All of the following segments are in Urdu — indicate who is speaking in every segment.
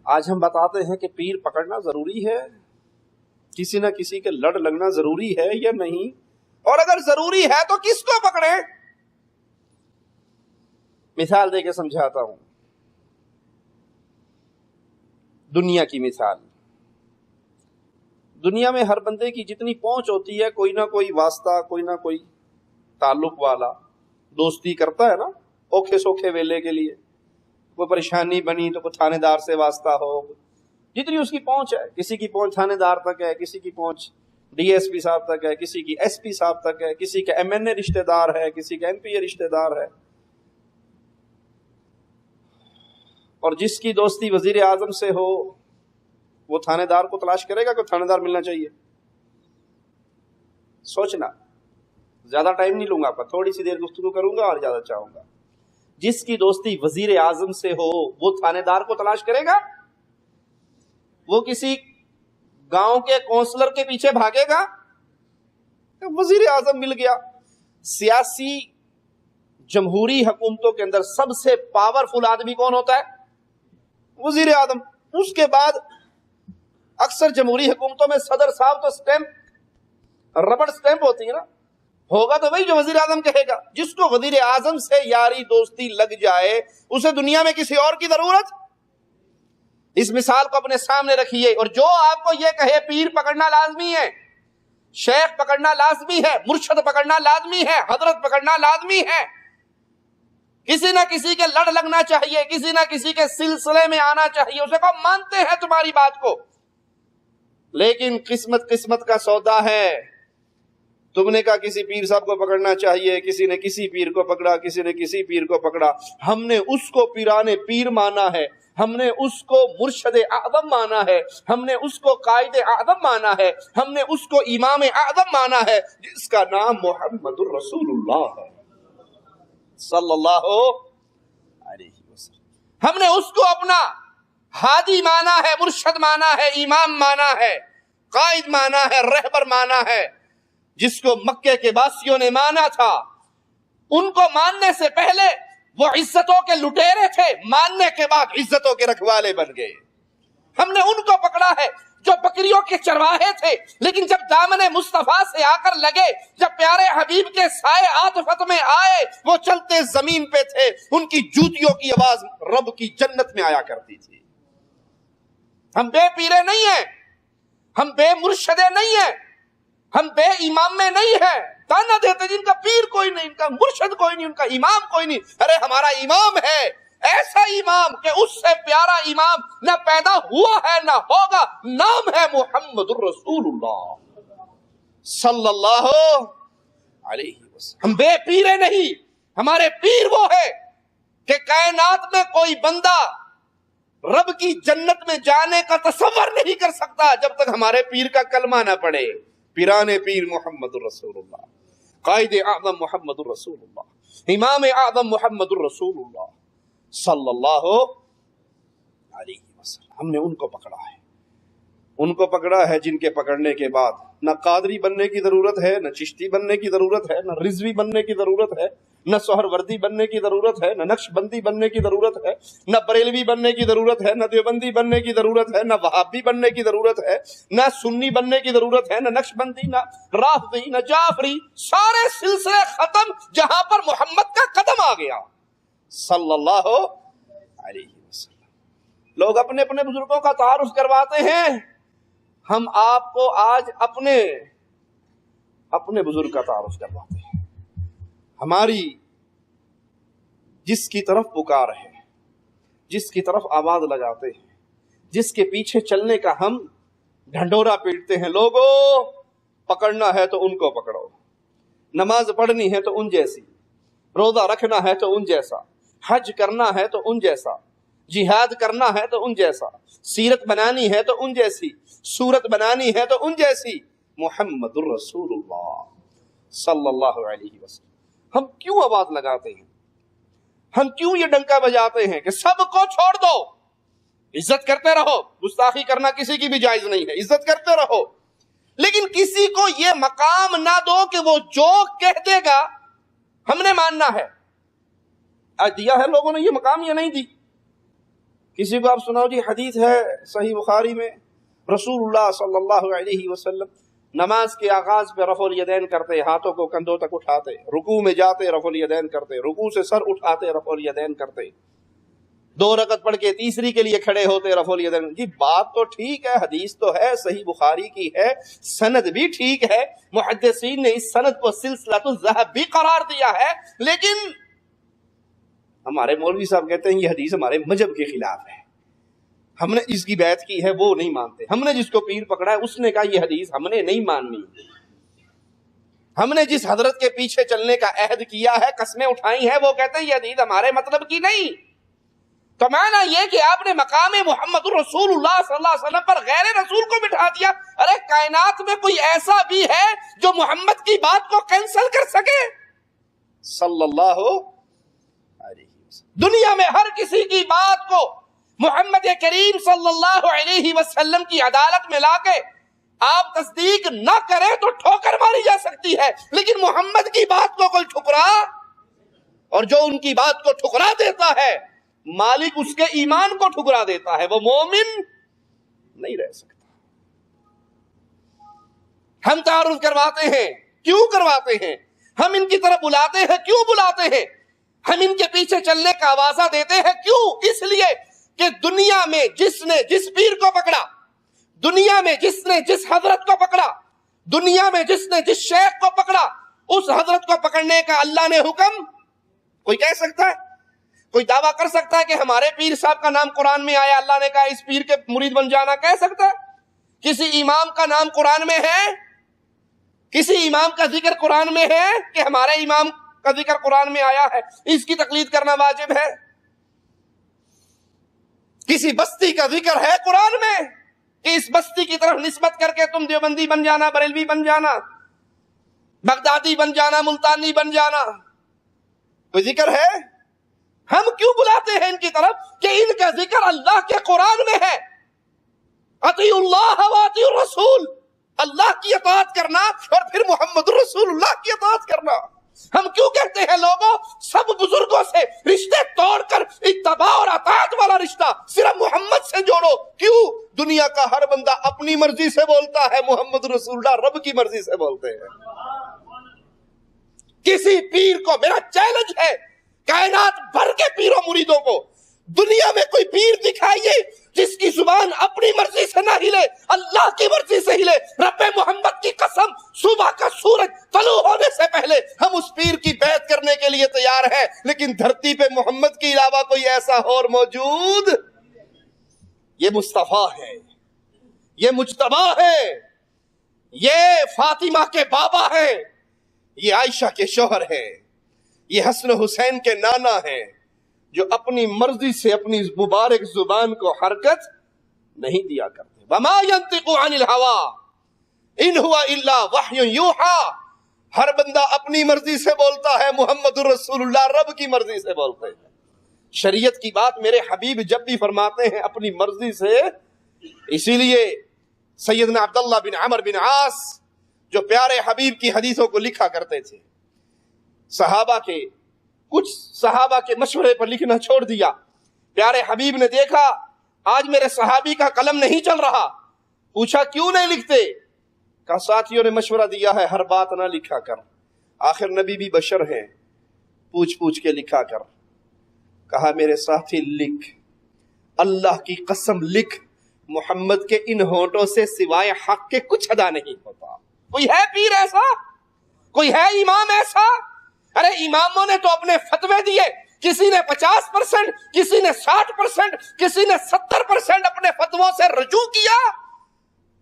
Speaker 1: آج ہم بتاتے ہیں کہ پیر پکڑنا ضروری ہے، کسی نہ کسی کے لڑ لگنا ضروری ہے یا نہیں، اور اگر ضروری ہے تو کس کو پکڑے؟ مثال دے کے سمجھاتا ہوں، دنیا کی مثال۔ دنیا میں ہر بندے کی جتنی پہنچ ہوتی ہے، کوئی نہ کوئی واسطہ، کوئی نہ کوئی تعلق والا دوستی کرتا ہے نا، اوکھے سوکھے ویلے کے لیے۔ کوئی پریشانی بنی تو کوئی تھانے دار سے واسطہ ہو، جتنی اس کی پہنچ ہے۔ کسی کی پہنچ تھانے دار تک ہے، کسی کی پہنچ ڈی ایس پی صاحب تک ہے، کسی کی ایس پی صاحب تک ہے، کسی کا ایم این اے رشتہ دار ہے، کسی کا ایم پی اے رشتہ دار ہے۔ اور جس کی دوستی وزیر اعظم سے ہو وہ تھانے دار کو تلاش کرے گا کہ تھانے دار ملنا چاہیے؟ سوچنا، زیادہ ٹائم نہیں لوں گا، آپ کا تھوڑی سی دیر گفتگو کروں گا اور زیادہ چاہوں گا۔ جس کی دوستی وزیر اعظم سے ہو وہ تھانے دار کو تلاش کرے گا؟ وہ کسی گاؤں کے کونسلر کے پیچھے بھاگے گا؟ وزیر اعظم مل گیا۔ سیاسی جمہوری حکومتوں کے اندر سب سے پاورفل آدمی کون ہوتا ہے؟ وزیر اعظم۔ اس کے بعد اکثر جمہوری حکومتوں میں صدر صاحب تو سٹیمپ، ربڑ سٹیمپ ہوتی ہے نا، ہوگا تو وہی جو وزیر اعظم کہے گا۔ جس کو وزیر اعظم سے یاری دوستی لگ جائے اسے دنیا میں کسی اور کی ضرورت۔ اس مثال کو اپنے سامنے رکھیے، اور جو آپ کو یہ کہے پیر پکڑنا لازمی ہے، شیخ پکڑنا لازمی ہے، مرشد پکڑنا لازمی ہے، حضرت پکڑنا لازمی ہے، کسی نہ کسی کے لڑ لگنا چاہیے، کسی نہ کسی کے سلسلے میں آنا چاہیے، اسے کو مانتے ہیں تمہاری بات کو، لیکن قسمت کا سودا ہے۔ تم نے کہا کسی پیر صاحب کو پکڑنا چاہیے، کسی نے کسی پیر کو پکڑا، کسی نے کسی پیر کو پکڑا۔ ہم نے اس کو پیرانے پیر مانا ہے، ہم نے اس کو مرشد اعظم مانا ہے، ہم نے اس کو قائد اعظم مانا ہے، ہم نے اس کو امام اعظم مانا ہے، جس کا نام محمد الرسول اللہ ہے صلی اللہ علیہ وسلم۔ ہم نے اس کو اپنا ہادی مانا ہے، مرشد مانا ہے، امام مانا ہے، قائد مانا ہے، رہبر مانا ہے، جس کو مکے کے باسیوں نے مانا تھا۔ ان کو ماننے سے پہلے وہ عزتوں کے لٹیرے تھے، ماننے کے بعد عزتوں کے رکھوالے بن گئے۔ ہم نے ان کو پکڑا ہے جو بکریوں کے چرواہے تھے، لیکن جب دامن مصطفیٰ سے آ کر لگے، جب پیارے حبیب کے سائے عاطفت میں آئے، وہ چلتے زمین پہ تھے، ان کی جوتیوں کی آواز رب کی جنت میں آیا کرتی تھی۔ ہم بے پیرے نہیں ہیں، ہم بے مرشدے نہیں ہیں، ہم بے امام میں نہیں ہیں۔ تانا دیتے جن کا پیر کوئی نہیں، ان کا مرشد کوئی نہیں، ان کا امام کوئی نہیں۔ ارے ہمارا امام ہے، ایسا امام کہ اس سے پیارا امام نہ پیدا ہوا ہے نہ ہوگا، نام ہے محمد الرسول اللہ صلی اللہ علیہ وسلم۔ ہم بے پیرے نہیں، ہمارے پیر وہ ہے کہ کائنات میں کوئی بندہ رب کی جنت میں جانے کا تصور نہیں کر سکتا جب تک ہمارے پیر کا کلمہ نہ پڑھے۔ پیرانے پیر محمد الرسول اللہ، قائد اعظم محمد الرسول اللہ، امام اعظم محمد الرسول اللہ صلی اللہ علیہ وسلم۔ ہم نے ان کو پکڑا ہے، ان کو پکڑا ہے جن کے پکڑنے کے بعد نہ قادری بننے کی ضرورت ہے، نہ چشتی بننے کی ضرورت ہے، نہ رضوی بننے کی ضرورت ہے، نہ سہروردی بننے کی ضرورت ہے، نہ نقش بندی بننے کی ضرورت ہے، نہ بریلوی بننے کی ضرورت ہے، نہ دیوبندی بننے کی ضرورت ہے، نہ وہابی بننے کی ضرورت ہے، نہ سنی بننے کی ضرورت ہے، نہ نقش بندی، نہ رافضی، نہ جعفری، سارے سلسلے ختم جہاں پر محمد کا قدم آ گیا صلی اللہ علیہ وسلم۔ لوگ اپنے اپنے بزرگوں کا تعارف کرواتے ہیں، ہم آپ کو آج اپنے بزرگ کا تعارف کرواتے ہیں۔ ہماری جس کی طرف پکار ہے، جس کی طرف آواز لگاتے ہیں، جس کے پیچھے چلنے کا ہم ڈھنڈورا پیٹتے ہیں، لوگوں پکڑنا ہے تو ان کو پکڑو، نماز پڑھنی ہے تو ان جیسی، روزہ رکھنا ہے تو ان جیسا، حج کرنا ہے تو ان جیسا، جہاد کرنا ہے تو ان جیسا، سیرت بنانی ہے تو ان جیسی، صورت بنانی ہے تو ان جیسی، محمد الرسول اللہ صلی اللہ علیہ وسلم۔ ہم کیوں آواز لگاتے ہیں، ہم کیوں یہ ڈنکا بجاتے ہیں کہ سب کو چھوڑ دو، عزت کرتے رہو، گستاخی کرنا کسی کی بھی جائز نہیں ہے، عزت کرتے رہو، لیکن کسی کو یہ مقام نہ دو کہ وہ جو کہہ دے گا ہم نے ماننا ہے۔ آج دیا ہے لوگوں نے یہ مقام یا نہیں دی؟ کسی کو آپ سناؤ جی حدیث ہے صحیح بخاری میں رسول اللہ صلی اللہ علیہ وسلم نماز کے آغاز پہ رفع الیدین کرتے، ہاتھوں کو کندھوں تک اٹھاتے، رکوع میں جاتے رفع الیدین کرتے، رکوع سے سر اٹھاتے رفع الیدین کرتے، 2 رکعت پڑھ کے تیسری کے لیے کھڑے ہوتے رفع الیدین۔ جی بات تو ٹھیک ہے، حدیث تو ہے، صحیح بخاری کی ہے، سند بھی ٹھیک ہے، محدثین نے اس سند کو سلسلۃ الذھب بھی قرار دیا ہے، لیکن ہمارے مولوی صاحب کہتے ہیں یہ حدیث ہمارے مذہب کے خلاف ہے، ہم نے جس کی بیعت کی ہے وہ نہیں مانتے، ہم نے جس کو پیر پکڑا ہے اس نے کہا یہ حدیث ہم نے نہیں ماننی، ہم نے جس حضرت کے پیچھے چلنے کا عہد کیا ہے، قسمیں اٹھائی ہیں، وہ کہتے ہیں یہ حدیث ہمارے مطلب کی نہیں۔ تو معنی یہ کہ آپ نے مقام محمد رسول اللہ صلی اللہ علیہ وسلم پر غیر رسول کو بٹھا دیا۔ ارے کائنات میں کوئی ایسا بھی ہے جو محمد کی بات کو کینسل کر سکے؟ صلی اللہ علیہ وسلم دنیا میں ہر کسی کی بات کو محمد کریم صلی اللہ علیہ وسلم کی عدالت میں لا کے آپ تصدیق نہ کریں تو ٹھوکر ماری جا سکتی ہے، لیکن محمد کی بات کو کوئی ٹھکرا، اور جو ان کی بات کو ٹھکرا دیتا ہے مالک اس کے ایمان کو ٹھکرا دیتا ہے، وہ مومن نہیں رہ سکتا۔ ہم تعارف کرواتے ہیں، کیوں کرواتے ہیں؟ ہم ان کی طرف بلاتے ہیں، کیوں بلاتے ہیں؟ ہم ان کے پیچھے چلنے کا آوازہ دیتے ہیں، کیوں؟ اس لیے کہ دنیا میں جس نے جس پیر کو پکڑا، دنیا میں جس نے جس حضرت کو پکڑا، دنیا میں جس نے جس شیخ کو پکڑا، اس حضرت کو پکڑنے کا اللہ نے حکم کوئی کہہ سکتا ہے؟ کوئی دعویٰ کر سکتا ہے کہ ہمارے پیر صاحب کا نام قرآن میں آیا، اللہ نے کہا اس پیر کے مرید بن جانا؟ کہہ سکتا ہے؟ کسی امام کا نام قرآن میں ہے؟ کسی امام کا ذکر قرآن میں ہے کہ ہمارے امام کا ذکر قرآن میں آیا ہے، اس کی تقلید کرنا واجب ہے؟ کسی بستی کا ذکر ہے قرآن میں کہ اس بستی کی طرف نسبت کر کے تم دیوبندی بن جانا، بریلوی بن جانا، بغدادی بن جانا، ملتانی بن جانا؟ کوئی ذکر ہے؟ ہم کیوں بلاتے ہیں ان کی طرف کہ ان کا ذکر اللہ کے قرآن میں ہے؟ اطیعوا اللہ و اطیعوا الرسول، اللہ کی اطاعت کرنا اور پھر محمد رسول اللہ کی اطاعت کرنا۔ ہم کیوں کہتے ہیں لوگوں سب بزرگوں سے رشتے توڑ کر اتباع اور اطاعت والا رشتہ صرف محمد سے جوڑو؟ کیوں؟ دنیا کا ہر بندہ اپنی مرضی سے بولتا ہے، محمد رسول اللہ رب کی مرضی سے بولتے ہیں۔ کسی پیر کو میرا چیلنج ہے، کائنات بھر کے پیروں مریدوں کو دنیا میں کوئی پیر دکھائیے جس کی زبان اپنی مرضی سے نہ ہلے، اللہ کی مرضی سے ہلے۔ رب محمد کی قسم، صبح کا سورج طلوع ہونے سے پہلے ہم اس پیر کی بیعت کرنے کے لیے تیار ہیں، لیکن دھرتی پہ محمد کے علاوہ کوئی ایسا اور موجود؟ یہ مصطفیٰ ہے، یہ مجتبیٰ ہے، یہ فاطمہ کے بابا ہے، یہ عائشہ کے شوہر ہے، یہ حسن حسین کے نانا ہیں، جو اپنی مرضی سے اپنی مبارک زبان کو حرکت نہیں دیا کرتے۔ وَمَا يَنطِقُ عَنِ الْهَوَىٰ إِنْ هُوَ إِلَّا وَحْيٌ يُوحَىٰ۔ ہر بندہ اپنی مرضی سے بولتا ہے، محمد رسول اللہ رب کی مرضی سے بولتے ہیں۔ شریعت کی بات میرے حبیب جب بھی فرماتے ہیں اپنی مرضی سے، اسی لیے سیدنا عبداللہ بن عمر بن عاص جو پیارے حبیب کی حدیثوں کو لکھا کرتے تھے، صحابہ کے کچھ صحابہ کے مشورے پر لکھنا چھوڑ دیا۔ پیارے حبیب نے دیکھا آج میرے صحابی کا قلم نہیں چل رہا، پوچھا کیوں نہیں لکھتے؟ کہا ساتھیوں نے مشورہ دیا ہے ہر بات نہ لکھا کر، آخر نبی بھی بشر ہیں، پوچھ پوچھ کے لکھا کر۔ کہا میرے ساتھی لکھ، اللہ کی قسم لکھ، محمد کے ان ہونٹوں سے سوائے حق کے کچھ ادا نہیں ہوتا۔ کوئی ہے پیر ایسا؟ کوئی ہے امام ایسا؟ ارے اماموں نے تو اپنے فتوے دیے، کسی نے 50%، کسی نے 60%، کسی نے 70% اپنے فتووں سے رجوع کیا۔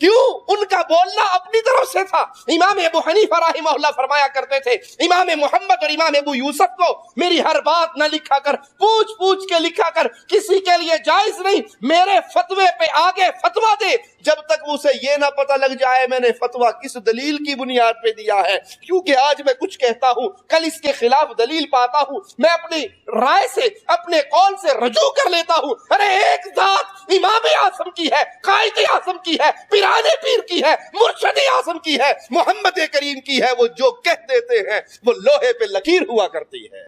Speaker 1: کیوں؟ ان کا بولنا اپنی طرف سے تھا۔ امام ابو حنیفہ رحمہ اللہ فرمایا کرتے تھے امام محمد اور امام ابو یوسف کو میری ہر بات نہ لکھا کر، پوچھ پوچھ کے لکھا کر، کسی کے لیے جائز نہیں میرے فتوے پہ آگے فتویٰ دے جب تک اسے یہ نہ پتہ لگ جائے میں نے فتویٰ کس دلیل کی بنیاد پہ دیا ہے، کیونکہ آج میں کچھ کہتا ہوں کل اس کے خلاف دلیل پاتا ہوں، میں اپنی رائے سے اپنے قول سے رجوع کر لیتا ہوں۔ ارے ایک ذات امام اعظم کی ہے، قائد اعظم کی ہے، پیرانے پیر کی ہے، مرشد اعظم کی ہے، محمد کریم کی ہے، وہ جو کہہ دیتے ہیں وہ لوہے پہ لکیر ہوا کرتی ہے۔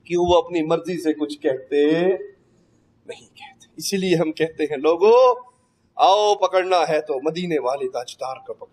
Speaker 1: کیوں وہ اپنی مرضی سے کچھ کہتے اسی لیے ہم کہتے ہیں لوگوں آؤ پکڑنا ہے تو مدینے والے تاجدار کا پکڑو.